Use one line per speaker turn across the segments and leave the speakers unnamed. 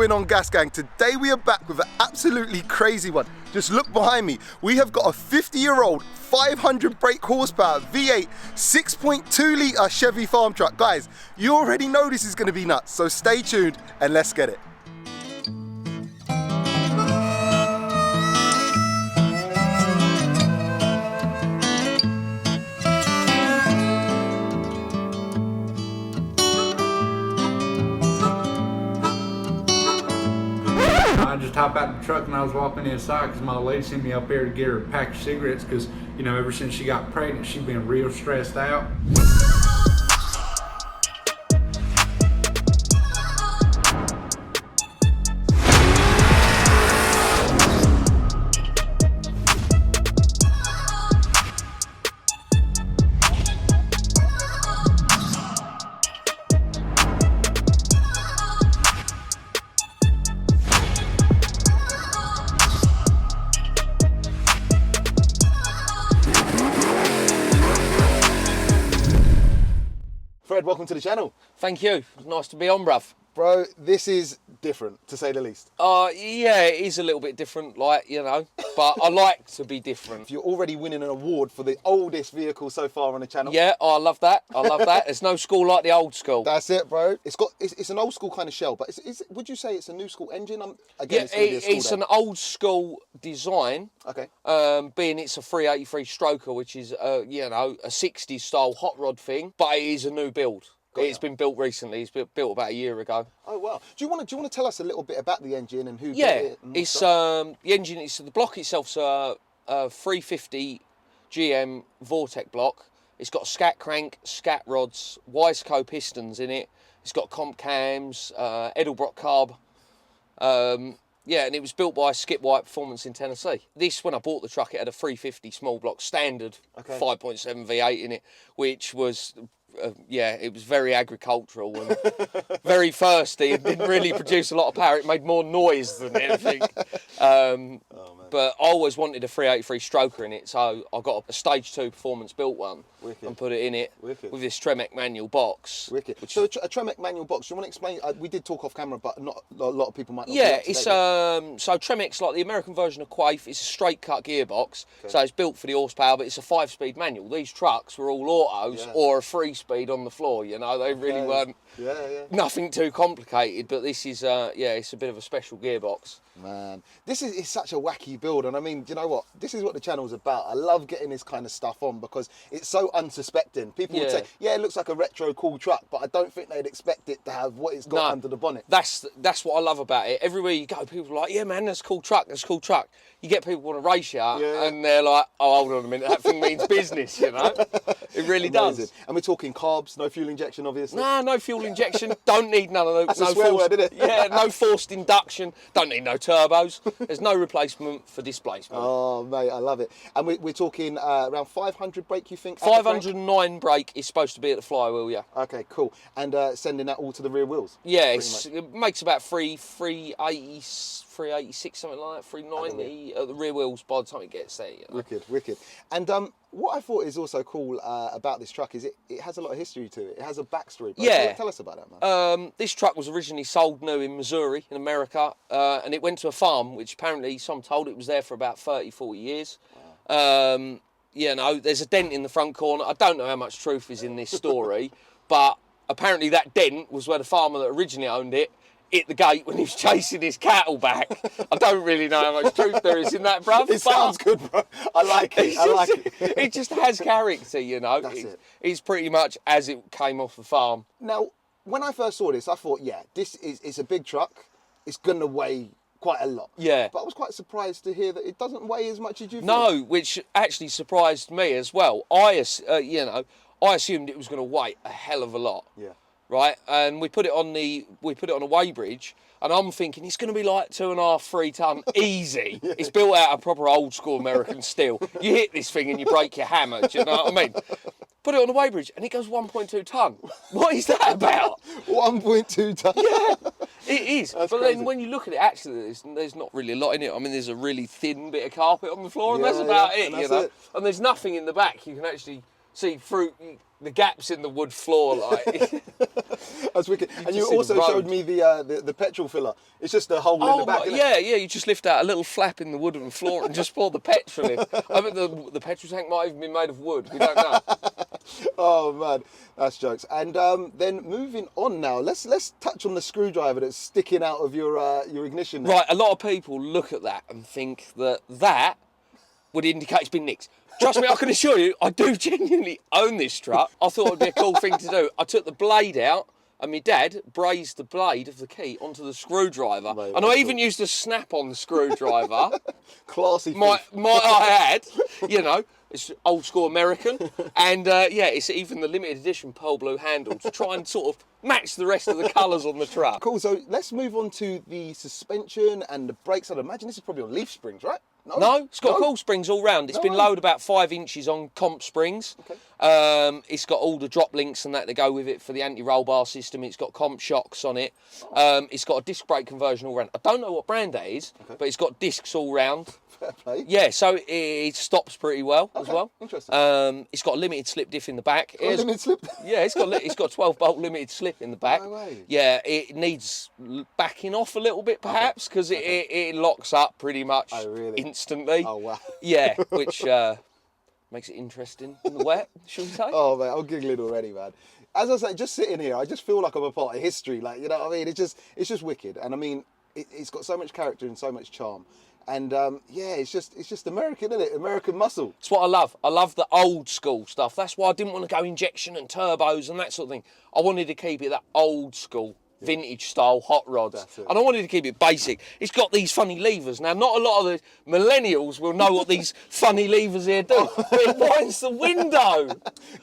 going on, Gas Gang? Today we are back with an absolutely crazy one. Just look behind me. We have got a 50-year-old 500 brake horsepower V8 6.2 litre Chevy farm truck. Guys, you already know this is going to be nuts, so stay tuned and let's get it.
I just hopped out the truck and I was walking inside because my lady sent me up there to get her a pack of cigarettes because, you know, ever since she got pregnant, she's been real stressed out.
Fred, welcome to the channel.
Thank you. Nice to be on, bruv.
Bro, this is different, to say the least.
Yeah, it is a little bit different, like, you know, but I like to be different.
You're already winning an award for the oldest vehicle so far on the channel.
Yeah, I love that. I love that. There's no school like the old school.
That's it, bro. It's an old school kind of shell, but would you say it's a new school engine? Again,
Yeah, it's an old school design.
Okay.
Being it's a 383 stroker, which is, you know, a 60s style hot rod thing, but it is a new build. It's been built recently. It's built about a year ago.
Oh wow! Do you want to tell us a little bit about the engine and who?
Yeah,
built it and
it's the engine. It's the block itself's a 350 GM Vortec block. It's got scat crank, scat rods, Wiseco pistons in it. It's got comp cams, Edelbrock carb. Yeah, and it was built by Skip White Performance in Tennessee. This, when I bought the truck, it had a 350 small block standard 5.7 V8 in it, which was. Yeah, it was very agricultural and very thirsty and didn't really produce a lot of power. It made more noise than anything. But I always wanted a 383 stroker in it, so I got a stage 2 performance built one. Wicked. And put it in it with this Tremec manual box.
Wicked. So a Tremec manual box, do you want to explain? We did talk off camera, but not a lot of people might not
Yeah, it's so Tremec's like the American version of Quaife. It's a straight cut gearbox, so it's built for the horsepower, but it's a 5-speed manual. These trucks were all autos or a 3-speed on the floor, you know, they really weren't nothing too complicated, but this is it's a bit of a special gearbox.
Man, this is such a wacky build, and I mean, do you know what? This is what the channel's about. I love getting this kind of stuff on because it's so unsuspecting. People would say, yeah, it looks like a retro cool truck, but I don't think they'd expect it to have what it's got under the bonnet.
That's what I love about it. Everywhere you go, people are like, yeah, man, that's a cool truck, that's a cool truck. You get people want to race you, and they're like, oh, hold on a minute, that thing means business, you know? It really does.
And we're talking carbs, no fuel injection, obviously.
No, no fuel injection. Don't need none of those.
That's a swear word, isn't it?
Yeah, no forced induction. Don't need no turbos. There's no replacement for displacement.
Oh, mate, I love it. And we're talking around 500 brake, you think?
509 brake is supposed to be at the flywheel, yeah.
Okay, cool. And sending that all to the rear wheels?
Yeah, it makes about 386, something like that, 390 at the rear wheels by the time it gets there. You know?
Wicked, wicked. And what I thought is also cool about this truck is it has a lot of history to it. It has a backstory.
Yeah.
Tell us about that, man.
This truck was originally sold new in Missouri, in America, and it went to a farm, which apparently some told it was there for about 30, 40 years. Wow. You know, there's a dent in the front corner. I don't know how much truth is in this story, but apparently that dent was where the farmer that originally owned it hit the gate when he was chasing his cattle back. I don't really know how much truth there is in that, bruv.
It sounds good, bro. I like it. I like it.
It just has character, you know. It's pretty much as it came off the farm.
Now, when I first saw this, I thought, yeah, it's a big truck. It's going to weigh quite a lot. Yeah. But I was quite surprised to hear that it doesn't weigh as much as you thought.
No, which actually surprised me as well. I assumed it was going to weigh a hell of a lot. Yeah. Right, and we put it on a weighbridge, and I'm thinking it's going to be like 2.5, 3 ton, easy. It's built out of proper old school American steel. You hit this thing and you break your hammer. Do you know what I mean? Put it on the weighbridge, and it goes 1.2 ton. What is that about?
1.2 ton.
Yeah, it is.
That's
but
crazy.
then when you look at it, actually, there's not really a lot in it. I mean, there's a really thin bit of carpet on the floor, and that's about it. You know, and there's nothing in the back. You can actually see through the gaps in the wood floor, like.
That's wicked. And you
just see the
also
road.
showed me the petrol filler. It's just a hole in the back. Isn't it?
yeah. You just lift out a little flap in the wooden floor and just pour the petrol in. I think the petrol tank might even be made of wood. We don't know.
Oh man, that's jokes. And then moving on now, let's touch on the screwdriver that's sticking out of your ignition.
Right, a lot of people look at that and think that would indicate it's been nicked. Trust me, I can assure you, I do genuinely own this truck. I thought it'd be a cool thing to do. I took the blade out, and my dad brazed the blade of the key onto the screwdriver.
Mate,
and I even used a snap-on screwdriver.
Classy.
Might I add, you know, it's old school American. And it's even the limited edition pearl blue handle to try and sort of match the rest of the colours on the truck.
Cool, so let's move on to the suspension and the brakes. I'd imagine this is probably on leaf springs, right?
No, it's got cool springs all round. It's been lowered about 5 inches on comp springs.
Okay.
It's got all the drop links and that to go with it for the anti-roll bar system. It's got comp shocks on it. It's got a disc brake conversion all round. I don't know what brand that is, but it's got discs all round.
Fair play.
Yeah, so it stops pretty well as well.
Interesting.
It's got a limited slip diff in the back.
Limited slip?
Yeah, it's got 12-bolt limited slip in the back.
No way.
Yeah, it needs backing off a little bit perhaps because it locks up pretty much instantly.
Oh wow.
Yeah, which makes it interesting in the wet, should we say?
Oh man, I'm giggling already, man. As I say, just sitting here, I just feel like I'm a part of history. Like, you know what I mean? It's just wicked. And I mean, it's got so much character and so much charm. And it's just American, isn't it? American muscle.
It's what I love. I love the old school stuff. That's why I didn't want to go injection and turbos and that sort of thing. I wanted to keep it that old school, vintage style hot rods. And I wanted to keep it basic. It's got these funny levers. Now, not a lot of the millennials will know what these funny levers here do. But it winds the window.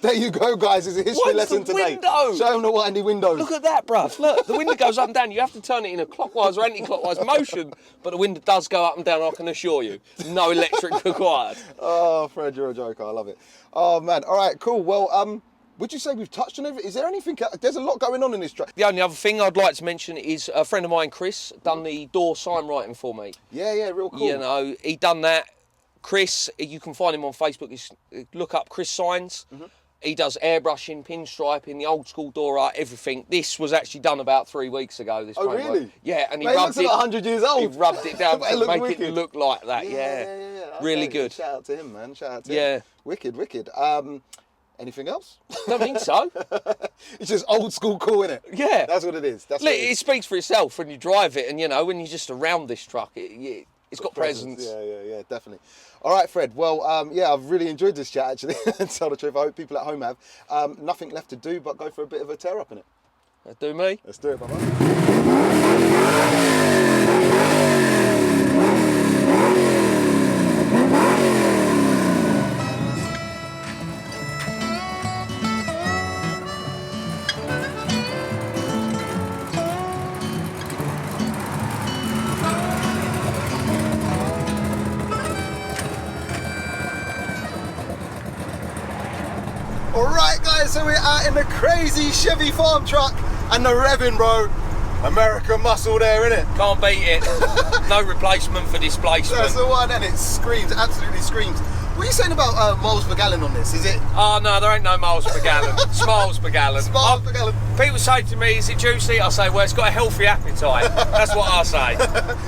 There you go, guys. It's a history lesson today.
Window.
Show them the windy windows.
Look at that, bruv. Look, the window goes up and down. You have to turn it in a clockwise or anti-clockwise motion, but the window does go up and down, I can assure you. No electric required.
Oh, Fred, you're a joker. I love it. Oh, man. All right, cool. Well, would you say we've touched on everything? Is there anything? There's a lot going on in this truck.
The only other thing I'd like to mention is a friend of mine, Chris, done the door sign writing for me.
Yeah, real cool.
You know, he done that. Chris, you can find him on Facebook. Look up Chris Signs. He does airbrushing, pinstriping, the old school door art, everything. This was actually done about 3 weeks ago. This
Oh,
framework.
really?
Yeah, and he
Mate, it
rubbed
looks like 100 years old.
He rubbed it down to make
wicked.
it look like that. Yeah.
Okay,
Really good.
Shout out to him, man. Shout out to him.
Yeah.
Wicked. Anything else?
Don't think so.
It's just old school cool, innit?
Yeah.
That's what it is. That's
Look,
what it is.
it speaks for itself when you drive it, and you know when you're just around this truck, it's got presence.
Yeah, definitely. All right, Fred. Well, I've really enjoyed this chat, actually. To tell the truth, I hope people at home have. Nothing left to do but go for a bit of a tear up in it.
Do me.
Let's do it, brother. Alright guys, so we're out in the crazy Chevy farm truck and the revving, bro. American muscle there, innit?
Can't beat it. No replacement for displacement.
That's the one, and it screams, absolutely screams. What are you saying about miles per gallon on this? Is it
Oh no, there ain't no miles per gallon. Smiles per gallon.
miles per gallon?
People say to me, is it juicy? I say, well, it's got a healthy appetite. That's what I say.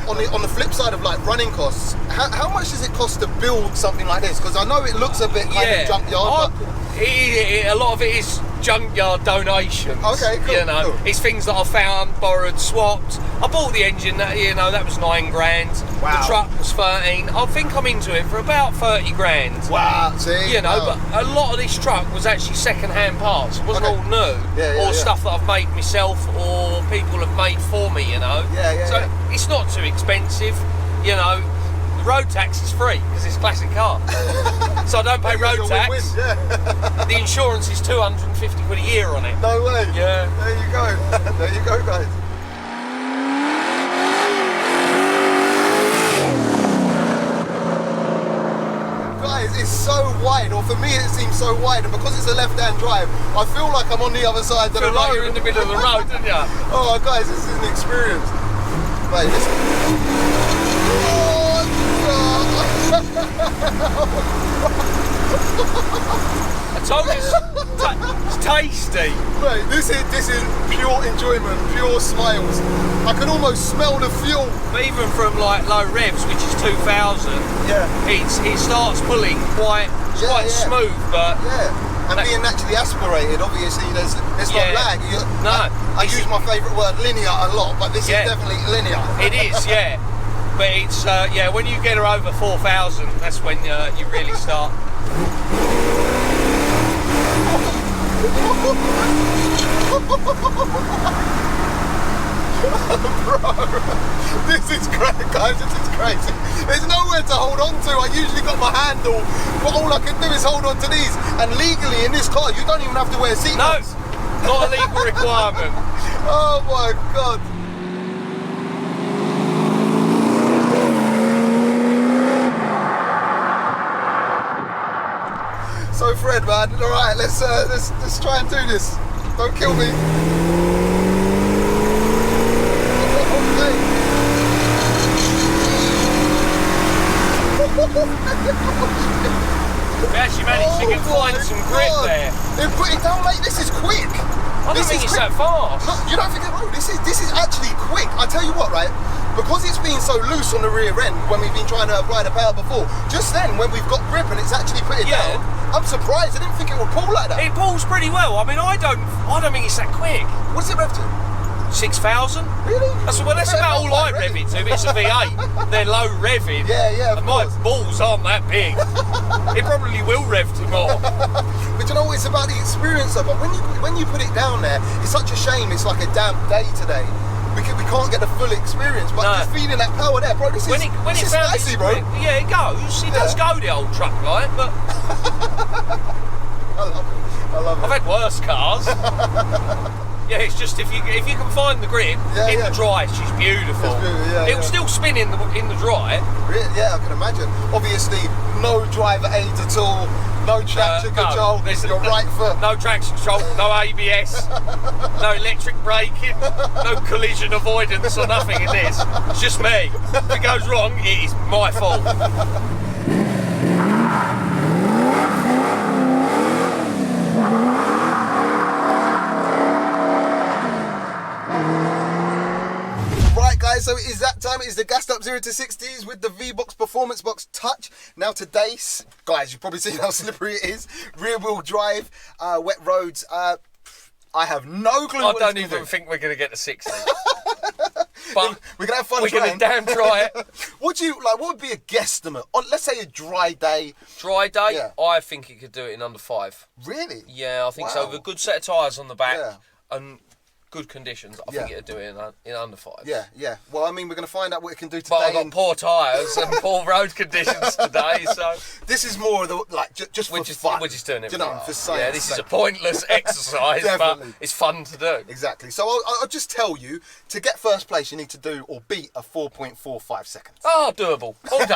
On the flip side of like running costs, how much does it cost to build something like this? Because I know it looks a bit kind of junkyard, but
A lot of it is junkyard donations.
Okay, cool,
You know,
cool.
it's things that I found, borrowed, swapped. I bought the engine. That was $9 grand.
Wow.
The truck was 13. I think I'm into it for about 30 grand.
wow, see?
You know,
Wow.
but a lot of this truck was actually second-hand parts. It wasn't
Okay.
all new,
Yeah,
or stuff that I've made myself or people have made for me. You know. So it's not too expensive. You know. The road tax is free because it's a classic car. So I don't pay road tax.
Win-win, yeah.
The insurance is 250 quid a year on it.
No way.
Yeah.
There you go. There you go, guys. Guys, it's so wide, or for me it seems so wide, and because it's a left-hand drive, I feel like I'm on the other side of the
Feel
road.
like you're in the middle of the road, don't you?
Oh, guys, this is an experience. Right, listen. I
told you it's tasty.
Mate, this is pure enjoyment, pure smiles. I can almost smell the fuel.
But even from like low revs, which is 2000,
Yeah.
it starts pulling quite smooth, but
Yeah. And being naturally aspirated, obviously there's not lag.
No.
I use my favourite word, linear, a lot, but this is definitely linear.
It is, yeah. But it's when you get her over 4,000, that's when you really start.
Bro, this is great, guys. This is crazy. There's nowhere to hold on to. I usually got my handle, but all I can do is hold on to these. And legally in this car, you don't even have to wear seatbelts.
No, not a legal requirement.
Oh my God. So Fred, man, all right, let's try and do this. Don't kill me. Okay.
We actually managed to find some grip there.
Then put it down, mate. This is quick.
I don't think it's that fast.
Look, you don't think it? Bro, this is actually quick. I tell you what, right? Because it's been so loose on the rear end when we've been trying to apply the power before. Just then, when we've got grip and it's actually put it down, I'm surprised. I didn't think it would pull like that.
It pulls pretty well. I mean, I don't think it's that quick.
What does it rev to?
6,000?
Really?
That's about all I rev it to. It's a V8. They're low revving.
Yeah, of
and my
course.
balls aren't that big. It probably will rev to more.
But you know what? It's about the experience of it. When you put it down there, it's such a shame. It's like a damp day today. We can't get the full experience, but just feeling that power there, bro. This is spicy, bro.
Yeah, it goes. It does go, the old truck light, but
I love it.
I've had worse cars. Yeah, it's just if you can find the grip in the dry, she's beautiful. It'll still spin in the dry.
Really? Yeah, I can imagine. Obviously, no driver aids at all. No traction control. Your right foot.
No traction control. No ABS. No electric braking. No collision avoidance or nothing in this. It's just me. If it goes wrong, it is my fault.
Guys, so it is that time. It is the gassed up 0 to 60s with the V-Box Performance Box Touch. Now today, guys, you've probably seen how slippery it is. Rear wheel drive, wet roads. I have no clue
I
what
don't even think we're going to get to 60.
But we're going to have fun.
We're going to damn try it.
What would be a guesstimate on, let's say, a dry day?
Dry day?
Yeah.
I think it could do it in under 5.
Really?
Yeah, I think so. With a good set of tyres on the back and good conditions, I think it'd do it in under 5.
Yeah. Well, I mean, we're going to find out what it can do today.
But I've got poor tyres and poor road conditions today, so...
This is more of the, just for fun.
We're just doing it
for science.
Yeah, this is a pointless exercise, but it's fun to do.
Exactly. So I'll just tell you, to get first place, you need to do or beat a 4.45 seconds.
Oh, doable. All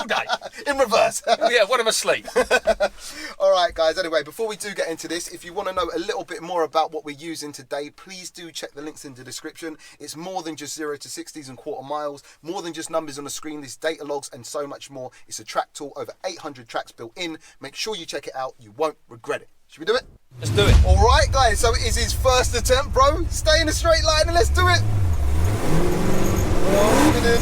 day.
In reverse.
Yeah, when I'm asleep.
All right, guys. Anyway, before we do get into this, if you want to know a little bit more about what we're using today, please do check the links in the description. It's more than just 0 to 60s and quarter miles, more than just numbers on the screen. There's data logs and so much more. It's a track tool, over 800 tracks built in. Make sure you check it out. You won't regret it. Should we do it?
Let's do it.
All right, guys. So it is his first attempt, bro. Stay in a straight line and let's do it. Okay.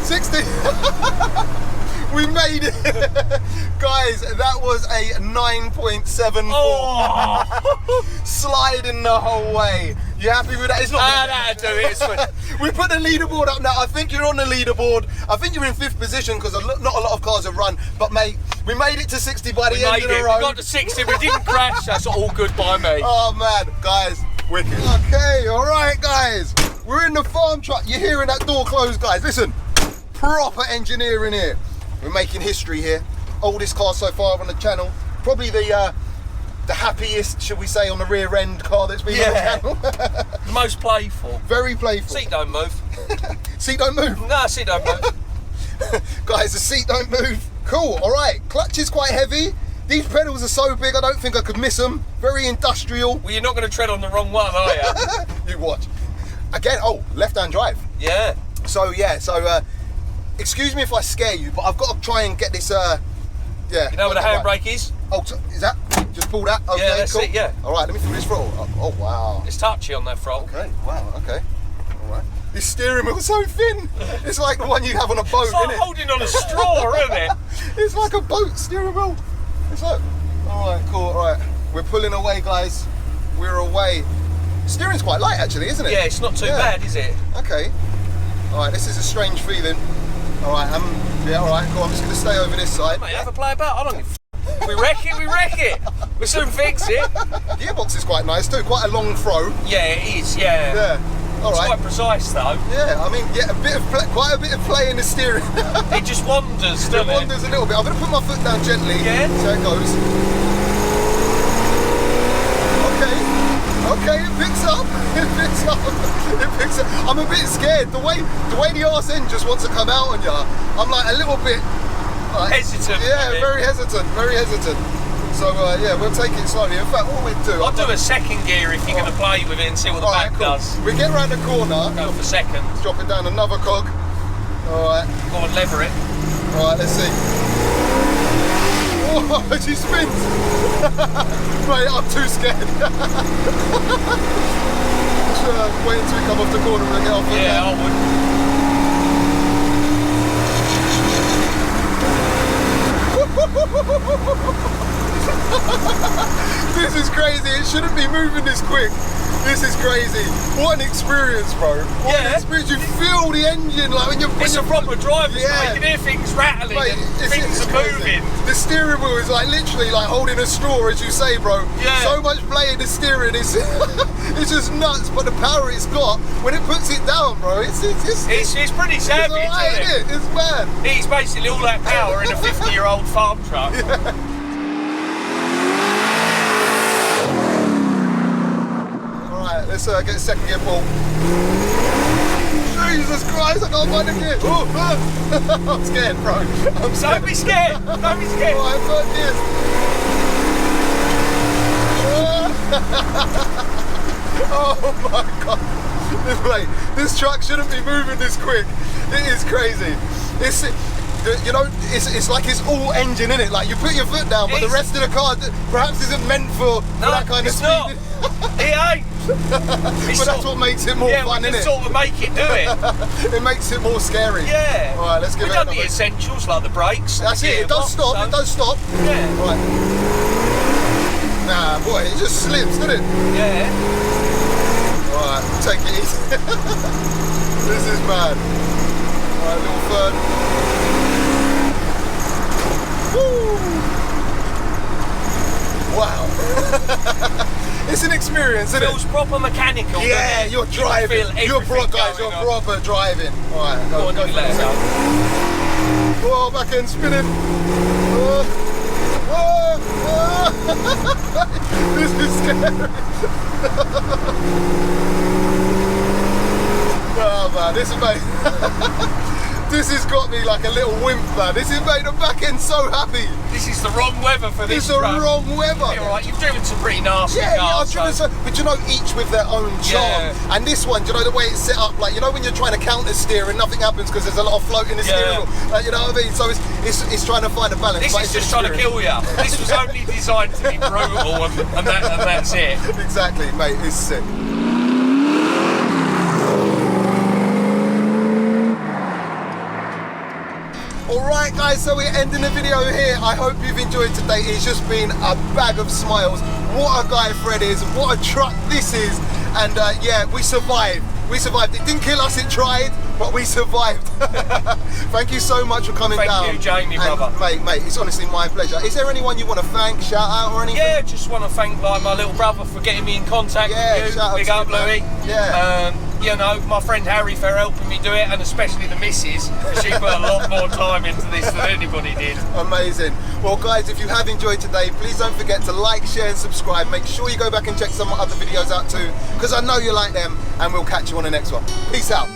60. We made it. Guys, that was a 9.74.
Oh.
Sliding the whole way. You happy with that? It's not
that'll do it. It's fine.
We put the leaderboard up now. I think you're on the leaderboard. I think you're in 5th position because not a lot of cars have run. But mate, we made it to 60 by the end of the road.
We got to 60. We didn't crash. That's all good by me.
Oh man, guys, wicked. Okay, all right, guys. We're in the farm truck. You're hearing that door close, guys. Listen, proper engineering here. We're making history here. Oldest car so far on the channel. Probably the happiest, should we say, on the rear end car that's been on the channel.
Most playful.
Very playful.
Seat don't move.
Seat don't move?
No, seat don't move.
Guys, the seat don't move. Cool, all right. Clutch is quite heavy. These pedals are so big, I don't think I could miss them. Very industrial.
Well, you're not going to tread on the wrong one, are you?
You watch. Again, left-hand drive.
Yeah.
So yeah, excuse me if I scare you, but I've got to try and get this. Yeah.
You know where the handbrake is?
Oh, is that? Just pull that. Okay,
Yeah, that's
cool.
it, yeah.
All right, let me feel this throttle. Oh wow.
It's touchy on that throttle.
Okay. Wow. Okay. All right. This steering wheel's so thin. It's like the one you have on a boat,
It's like
isn't it?
holding on a straw, isn't it?
It's like a boat steering wheel. It's like. All right. Cool. All right. We're pulling away, guys. We're away. Steering's quite light, actually, isn't it?
Yeah, it's not too bad, is it?
Okay. All right. This is a strange feeling. All right. Yeah. All right. Cool. I'm just gonna stay over this side.
Mate, have a play about. I don't give a we wreck it. We'll soon fix it.
Gearbox is quite nice too. Quite a long throw.
Yeah, it is. Yeah.
Yeah. All
It's
right.
quite precise though.
Yeah. I mean, yeah, quite a bit of play in the steering.
It just wanders,
It
doesn't it?
wanders a little bit. I'm gonna put my foot down gently.
Yeah.
See how it goes. Okay, it picks up. It picks up. It picks up. I'm a bit scared. The way the arse end just wants to come out on you. I'm like a little bit
Hesitant.
Yeah,
a bit.
very hesitant. So yeah, we'll take it slowly. In fact, what we'll do,
I'll do a second gear if you're going to play with it and see what the
Alright,
back
cool.
does.
We get around the corner.
Go for second.
Drop it down another cog. All right.
Go on, lever it.
All right. Let's see. Oh, she spins. Right, I'm too scared. Just wait until we come off the corner and get off.
Yeah, I would.
This is crazy. It shouldn't be moving this quick. This is crazy. What an experience, bro. What an experience. You feel the engine like when you're.
It's a proper driver's
Yeah.
mate. You can hear things rattling
Mate,
and things are
crazy.
moving.
The steering wheel is like literally like holding a straw, as you say, bro.
Yeah.
So much play in the steering. It's it's just nuts. But the power it's got when it puts it down, bro. It's
pretty savage,
alright,
isn't it?
It's mad.
It's basically all that power in a 50-year-old farm truck.
Alright, let's get a second gear pull. Jesus Christ, I can't find the gear. Oh, I'm scared, bro. I'm scared.
Don't be scared. Don't be scared.
Alright, third gear. Oh my God. This truck shouldn't be moving this quick. It is crazy. You know, it's like it's all engine in it. Like you put your foot down, but the rest of the car perhaps isn't meant for that kind of
it's
speed.
not. It ain't.
But that's what makes it more fun,
we
isn't
can
it?
sort of make it do it.
It makes it more scary.
Yeah.
All right, let's give
We've
it
done the
another.
essentials like the brakes.
That's
the
it. It does
gearbox,
stop.
so-
It does stop.
Yeah.
Right. Nah, boy, it just slips, doesn't it?
Yeah.
Alright, take it easy. This is bad. Alright, little third. Woo! Wow. It's an experience, isn't
Feels
it?
proper mechanical.
Yeah,
doesn't it?
you're
You can
driving.
feel
You're
everything
guys,
going
you're
on.
proper driving. Alright,
Go on,
go
you let it go.
Oh, back end spinning. This is scary. Oh man, this is mate. This has got me like a little wimp, man. This has made the back end so happy.
This is the wrong weather for this
It's the
truck.
wrong weather.
You're right, you've driven some pretty nasty
Yeah,
cars.
I've driven
so-
so, but you know, each with their own charm.
Yeah.
And this one, you know, the way it's set up, like, you know, when you're trying to counter steer and nothing happens because there's a lot of float in the steering
Yeah.
wheel. You know what I mean? So it's trying to find a balance.
This
but
is
it's
just trying to
experience.
kill you. This was only designed to be brutal and that's it.
Exactly, mate. It's sick. Alright guys, so we're ending the video here. I hope you've enjoyed today. It's just been a bag of smiles. What a guy Fred is, what a truck this is. And yeah, we survived. We survived. It didn't kill us, it tried, but we survived. Thank you so much for coming down.
Thank you, Jamie,
And,
brother.
Mate, it's honestly my pleasure. Is there anyone you want to thank, shout out or anything?
Yeah, just want to thank like my little brother for getting me in contact
Yeah,
with you.
shout out
Big
to
up,
you, man.
Louis.
Yeah.
You know, my friend Harry for helping me do it, and especially the missus. She put a lot more time into this than anybody did.
Amazing. Well guys, if you have enjoyed today, please don't forget to like, share and subscribe. Make sure you go back and check some other videos out too, because I know you like them, and we'll catch you on the next one. Peace out.